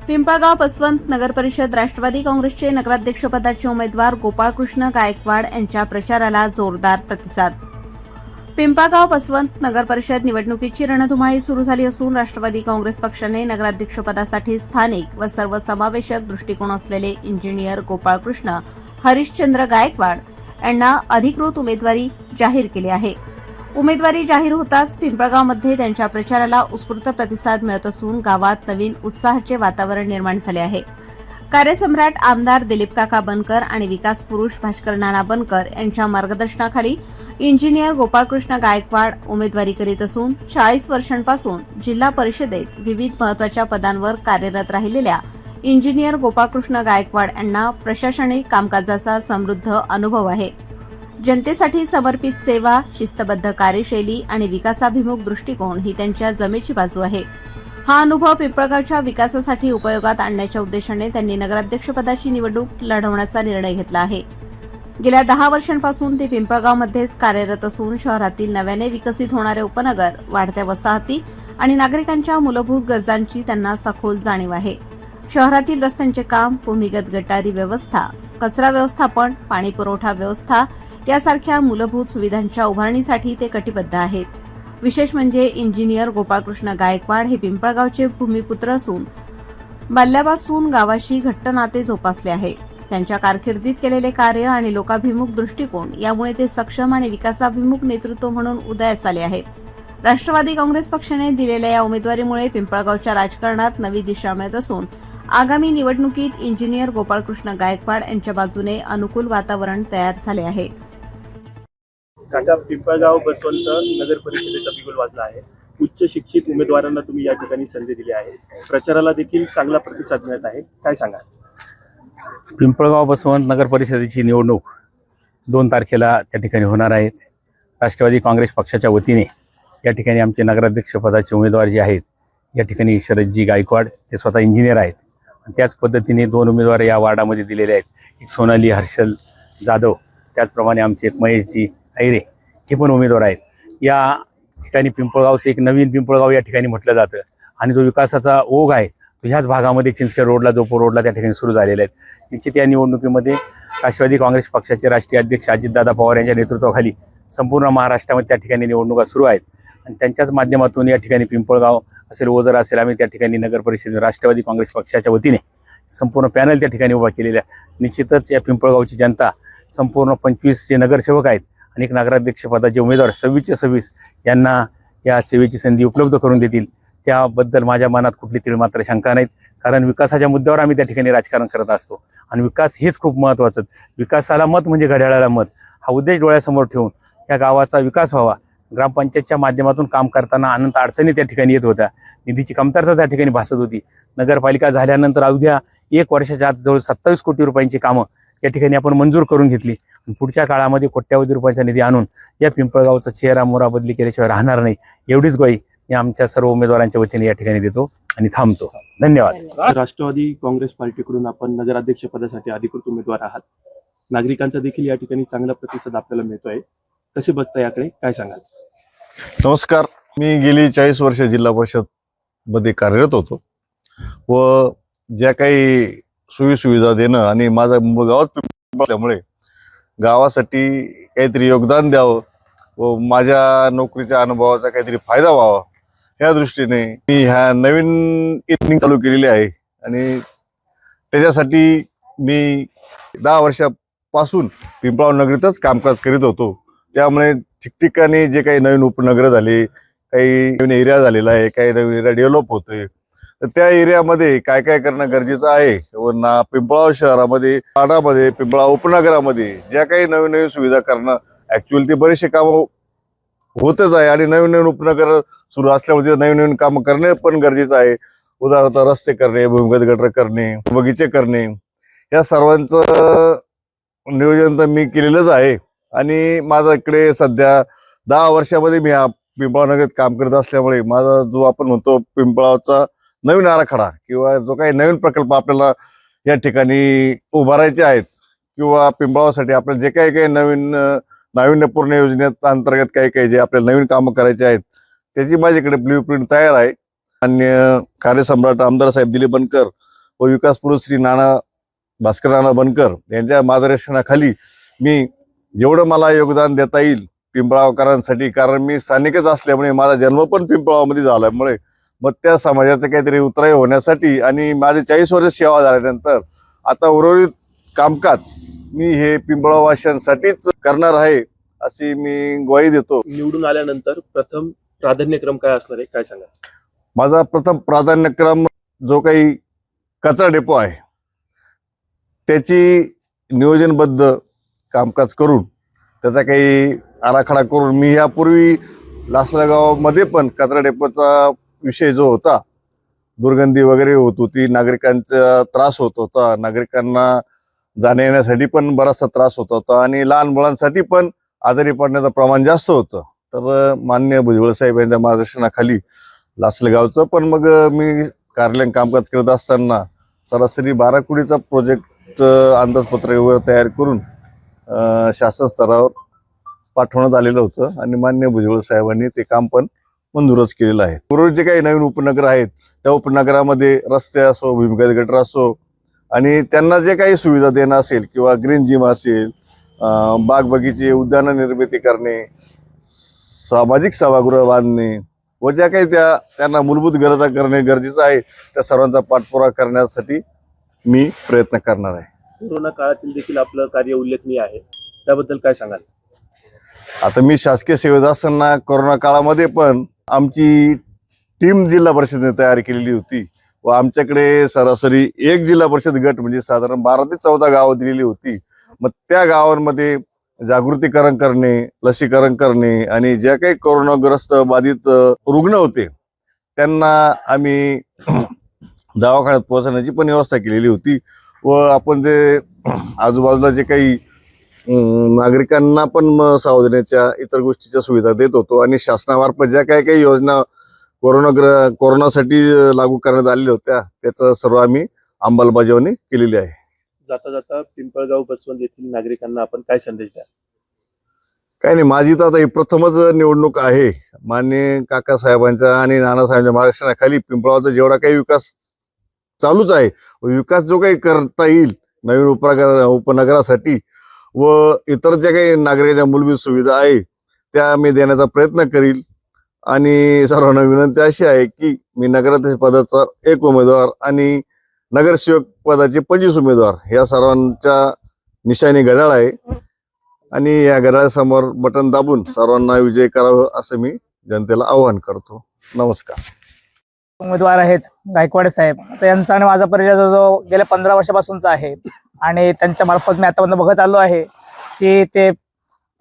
पिंपळगाव पसवंत नगर परिषद राष्ट्रवादी काँग्रेसचे नगराध्यक्षपदाचे उमेदवार गोपाळकृष्ण गायकवाड यांच्या प्रचाराला जोरदार प्रतिसाद। पिंपळगाव पसवंत नगर परिषद निवडणुकीची रणधुमाळी सुरू झाली असून राष्ट्रवादी काँग्रेस पक्षाने नगराध्यक्षपदासाठी स्थानिक व सर्वसमावेशक दृष्टिकोन असलेले इंजिनियर गोपाळकृष्ण हरिश्चंद्र गायकवाड यांना अधिकृत उमेदवारी जाहीर केली आहे। उमेदवारी जाहीर होताच पिंपळगावमध्ये त्यांच्या प्रचाराला उत्स्फूर्त प्रतिसाद मिळत असून गावात नवीन उत्साहाचे वातावरण निर्माण झाले आहे। कार्यसम्राट आमदार दिलीप काका बनकर आणि विकास पुरुष भास्कर नाना बनकर यांच्या मार्गदर्शनाखाली इंजिनियर गोपाळकृष्ण गायकवाड उमेदवारी करीत असून 40 वर्षांपासून जिल्हा परिषदेत विविध महत्त्वाच्या पदांवर कार्यरत राहिलेल्या इंजिनियर गोपाळकृष्ण गायकवाड यांना प्रशासनिक कामकाजाचा समृद्ध अनुभव आहे। जनतेसाठी समर्पित सेवा, शिस्तबद्ध कार्यशैली आणि विकासाभिमुख दृष्टिकोन ही त्यांच्या जमेची बाजू आहे। हा अनुभव पिंपळगावच्या विकासासाठी उपयोगात आणण्याच्या उद्देशाने त्यांनी नगराध्यक्षपदाची निवडणूक लढवण्याचा निर्णय घेतला आहे। गेल्या 10 वर्षांपासून ते पिंपळगावमध्येच कार्यरत असून शहरातील नव्याने विकसित होणारे उपनगर, वाढत्या वसाहती आणि नागरिकांच्या मूलभूत गरजांची त्यांना सखोल जाणीव आहे। शहरातील रस्त्यांचे काम, भूमिगत गटारी व्यवस्था, कचरा व्यवस्थापन, पाणी पुरवठा व्यवस्था यासारख्या मूलभूत सुविधांच्या उभारणीसाठी ते कटिबद्ध आहेत। विशेष म्हणजे इंजिनियर गोपाळकृष्ण गायकवाड हे पिंपळगावचे भूमिपुत्र असून बाल्यापासून गावाशी घट्ट नाते जोपासले आहे। त्यांच्या कारकिर्दीत केलेले कार्य आणि लोकाभिमुख दृष्टिकोन यामुळे ते सक्षम आणि विकासाभिमुख नेतृत्व म्हणून उदयास आले आहेत। राष्ट्रवादी काँग्रेस पक्षाने दिलेल्या या उमेदवारीमुळे पिंपळगावच्या राजकारणात नवी दिशा मिळत असून आगामी निवडणुकीत इंजिनियर गोपाळकृष्ण गायकवाड यांच्या बाजूने अनुकूल वातावरण तयार झाले आहे। काका, पिंपळगाव पसवंत नगर परिषदेचा बिगुल वाजला आहे। उच्च शिक्षित उमेदवारांना तुम्ही या ठिकाणी संधी दिली आहे, प्रचाराला देखील चांगला प्रतिसाद मिळत आहे, काय सांगा? पिंपळगाव पसवंत नगर परिषदेची निवडणूक 2 तारखेला त्या ठिकाणी होणार आहेत। राष्ट्रवादी काँग्रेस पक्षाच्या वतीने या ठिकाणी आमचे नगराध्यक्ष पदाचे उमेदवार जे आहेत या ठिकाणी शरदजी गायकवाड, ते स्वतः इंजिनियर आहेत। त्याच पद्धतीने 2 उमेदवार या वार्डामध्ये दिलेले आहेत, एक सोनाली हर्षल जाधव, त्याचप्रमाणे आमचे एक महेशजी ऐरे, हे पण उमेदवार आहेत। या ठिकाणी पिंपळगावचे एक नवीन पिंपळगाव या ठिकाणी म्हटलं जातं आणि जो विकासाचा ओघ आहे तो ह्याच भागामध्ये चिंचखेड रोडला, जोपूर रोडला त्या ठिकाणी सुरू झालेले आहेत। निश्चित या निवडणुकीमध्ये राष्ट्रवादी काँग्रेस पक्षाचे राष्ट्रीय अध्यक्ष अजितदादा पवार यांच्या नेतृत्वाखाली संपूर्ण महाराष्ट्रामध्ये त्या ठिकाणी निवडणुका सुरू आहेत आणि त्यांच्याच माध्यमातून या ठिकाणी पिंपळगाव असेल, ओझर असेल, आम्ही त्या ठिकाणी नगर परिषद राष्ट्रवादी काँग्रेस पक्षाच्या वतीने संपूर्ण पॅनल त्या ठिकाणी उभा केलेल्या। निश्चितच या पिंपळगावची जनता संपूर्ण 25 जे नगरसेवक आहेत आणि एक नगराध्यक्ष पदाचे उमेदवार 26चे 26 यांना या सेवेची संधी उपलब्ध करून देतील, त्याबद्दल माझ्या मनात कुठली तीळ मात्र शंका नाहीत। कारण विकासाच्या मुद्द्यावर आम्ही त्या ठिकाणी राजकारण करत असतो आणि विकास हेच खूप महत्त्वाचं। विकासाला मत म्हणजे घड्याळाला मत हा उद्देश डोळ्यासमोर ठेवून या गावाचा विकास व्हावा। ग्रामपंचायतच्या माध्यमातून काम करताना अनंत अडचणी त्या ठिकाणी येत होत्या, निधीची कमतरता त्या ठिकाणी भासत होती। नगरपालिका झाल्यानंतर अवघ्या 1 वर्षाच्या आत जवळ 27 कोटी रुपयांची कामं या ठिकाणी आपण मंजूर करून घेतली। पुढच्या काळामध्ये कोट्यावधी रुपयांचा निधी आणून या पिंपळगावचा चेहरा मोहरा बदली केल्याशिवाय राहणार नाही, एवढीच ग्वाही मी आमच्या सर्व उमेदवारांच्या वतीने या ठिकाणी देतो आणि थांबतो। धन्यवाद। राष्ट्रवादी काँग्रेस पार्टीकडून आपण नगराध्यक्ष पदासाठी अधिकृत उमेदवार आहात, नागरिकांचा देखील या ठिकाणी चांगला प्रतिसाद आपल्याला मिळतोय, कसे बघता याकडे, काय सांगाल? नमस्कार, मी गेली 40 वर्ष जिल्हा परिषद मध्ये कार्यरत होतो व ज्या काही सुविधा देणं आणि माझा मूळ गावच पिंपळगाव गावासाठी काहीतरी योगदान द्यावं व माझ्या नोकरीच्या अनुभवाचा काहीतरी फायदा व्हावा या दृष्टीने मी ह्या नवीन इनिंग चालू केलेली आहे आणि त्याच्यासाठी मी 10 वर्षापासून पिंपळगाव नगरीतच कामकाज करीत होतो। त्यामुळे ठिकठिकाणी जे काही नवीन उपनगर झाले, काही नवीन एरिया झालेला आहे, काही नवीन एरिया डेव्हलप होतोय, तर त्या एरियामध्ये काय काय करणं गरजेचं आहे व पिंपळगाव शहरामध्ये, वाडामध्ये, पिंपळगाव उपनगरामध्ये ज्या काही नवीन नवीन सुविधा करणं, ऍक्च्युअली ते बरेचसे कामं होतच आहे आणि नवीन नवीन उपनगर सुरू असल्यामुळे नवीन नवीन कामं करणे पण गरजेचं आहे। उदाहरणार्थ रस्ते करणे, भूमिगत गटर करणे, बगीचे करणे, या सर्वांचं नियोजन तर मी केलेलंच आहे आणि माझा इकडे सध्या 10 वर्षामध्ये मी पिंपळगाव नगरीत काम करत असल्यामुळे माझा जो आपण म्हणतो पिंपळगावचा नवीन आराखडा किंवा जो काही नवीन प्रकल्प आपल्याला या ठिकाणी उभारायचे आहेत किंवा पिंपळगावसाठी आपल्याला जे काही नवीन नाविन्यपूर्ण योजनेत अंतर्गत काही जे आपल्याला नवीन कामं करायचे आहेत त्याची माझ्याकडे ब्ल्यूप्रिंट तयार आहे। माननीय कार्यसम्राट आमदार साहेब दिलीप बनकर व विकास पुरुष श्री भास्कर नाना बनकर यांच्या मार्गदर्शनाखाली मी जेवढं मला योगदान देता येईल पिंपळगावकरांसाठी, कारण मी स्थानिकच असल्यामुळे माझा जन्म पण पिंपळगावमध्ये झाल्यामुळे मग त्या समाजाचं काहीतरी उतराई होण्यासाठी आणि माझे 40 वर्ष सेवा झाल्यानंतर आता उर्वरित कामकाज मी हे पिंपळगाववासियांसाठीच करणार आहे अशी मी ग्वाही देतो. निवडून आल्यानंतर प्रथम प्राधान्यक्रम काय असणार आहे, काय सांगा? माझा प्रथम प्राधान्यक्रम जो काही कचरा डेपो आहे त्याची नियोजनबद्ध कामकाज करून त्याचा काही आराखडा करून, मी यापूर्वी लासलगावमध्ये पण कचरा डेपोचा विषय जो होता, दुर्गंधी वगैरे होत होती, नागरिकांचा त्रास होत होता, नागरिकांना जाण्या येण्यासाठी पण बराचसा त्रास होत होता आणि लहान मुलांसाठी पण आजारी पडण्याचं प्रमाण जास्त होतं. तर माननीय भुजबळ साहेब यांच्या मार्गदर्शनाखाली लासलगावचं पण मग मी कार्यालयीन कामकाज करत असताना सरासरी 12 कोटीचा प्रोजेक्ट अंदाजपत्रक वगैरे तयार करून शासन स्तरावर पाठवण्यात आलेलं होतं आणि माननीय भुजबळ साहेबांनी ते काम पण मंजूरच केलेलं आहे. उर्वरित जे काही नवीन उपनगर आहेत त्या उपनगरामध्ये रस्ते असो, भूमिगत गटर असो आणि त्यांना जे काही सुविधा देणं असेल किंवा ग्रीन जिम असेल, बाग बगीचे, उद्यान निर्मिती करणे, सामाजिक सभागृह बांधणे व ज्या काही त्यांना मूलभूत गरजा करणे गरजेचं आहे त्या सर्वांचा पाठपुरावा करण्यासाठी मी प्रयत्न करणार आहे. कोरोना काळातील देखील आपलं कार्य उल्लेखनीय आहे, त्याबद्दल काय सांगाल? आता मी शासकीय सेवेत असताना कोरोना काळामध्ये पण आमची टीम जिल्हा परिषदेने तयार केलेली होती व आमच्याकडे सरासरी एक जिल्हा परिषद गट म्हणजे साधारण 12 ते 14 गावं दिलेली होती. मग त्या गावांमध्ये जागृतीकरण करणे, लसीकरण करणे आणि ज्या काही कोरोनाग्रस्त बाधित रुग्ण होते त्यांना आम्ही दवाखान्यात पोहोचण्याची पण व्यवस्था केलेली होती व आपण जे आजूबाजूला जे काही नागरिकांना पण सावधानीच्या इतर गोष्टीच्या सुविधा देत होतो आणि शासनामार्फत ज्या काही योजना कोरोनासाठी लागू करण्यात आलेल्या होत्या त्याचं सर्व आम्ही अंमलबजावणी केलेली आहे. जाता जाता पिंपळगाव बसवंत येथील नागरिकांना आपण काय संदेश द्या? काही नाही, माझी तर आता ही प्रथमच निवडणूक आहे. माननीय काकासाहेबांच्या आणि नानासाहेबांच्या मार्गदर्शनाखाली पिंपळगावचा जेवढा काही विकास चालूच आहे, विकास जो काही करता येईल नवीन उपनगरासाठी व इतर ज्या काही नागरिकांच्या मूलभूत सुविधा आहे त्या मी देण्याचा प्रयत्न करील. आणि सर्वांना विनंती अशी आहे की मी नगराध्यक्ष पदाचा 1 उमेदवार आणि नगरसेवक पदाचे 25 उमेदवार या सर्वांच्या निशाणी घड्याळ आहे आणि या घड्याळासमोर बटन दाबून सर्वांना विजय करावं असं मी जनतेला आवाहन करतो. नमस्कार. उमेदवार आहेत गायकवाड साहेब. तर यांचा आणि माझा परिचय जो गेल्या 15 वर्षापासूनचा आहे आणि त्यांच्या मार्फत मी आतापर्यंत बघत आलो आहे की ते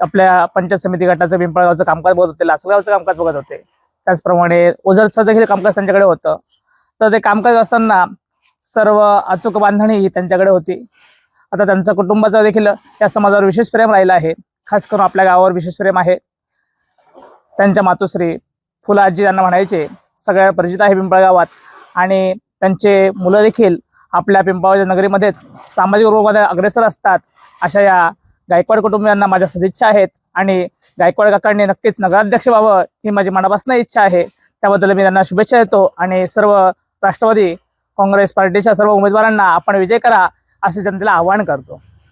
आपल्या पंचायत समिती गटाचं पिंपळगावचं कामकाज बघत होते, लासलगावचं कामकाज बघत होते, त्याचप्रमाणे ओझरचं देखील कामकाज त्यांच्याकडे होतं. तर ते कामकाज असताना सर्व अचूक बांधणी ही त्यांच्याकडे होती. आता त्यांच्या कुटुंबाचं देखील या समाजावर विशेष प्रेम राहिलं आहे, खास करून आपल्या गावावर विशेष प्रेम आहे. त्यांच्या मातोश्री फुला आजी त्यांना म्हणायचे, सगळ्या परिचित आहे पिंपळगावात आणि त्यांचे मुलं देखील आपल्या पिंपळगावच्या नगरीमध्येच सामाजिक रूपामध्ये अग्रेसर असतात. अशा या गायकवाड कुटुंबियांना माझ्या सदिच्छा आहेत आणि गायकवाड काकांनी नक्कीच नगराध्यक्ष व्हावं ही माझी मनापासून इच्छा आहे. त्याबद्दल मी त्यांना शुभेच्छा देतो आणि सर्व राष्ट्रवादी काँग्रेस पार्टीच्या सर्व उमेदवारांना आपण विजय करा असे जनतेला आवाहन करतो.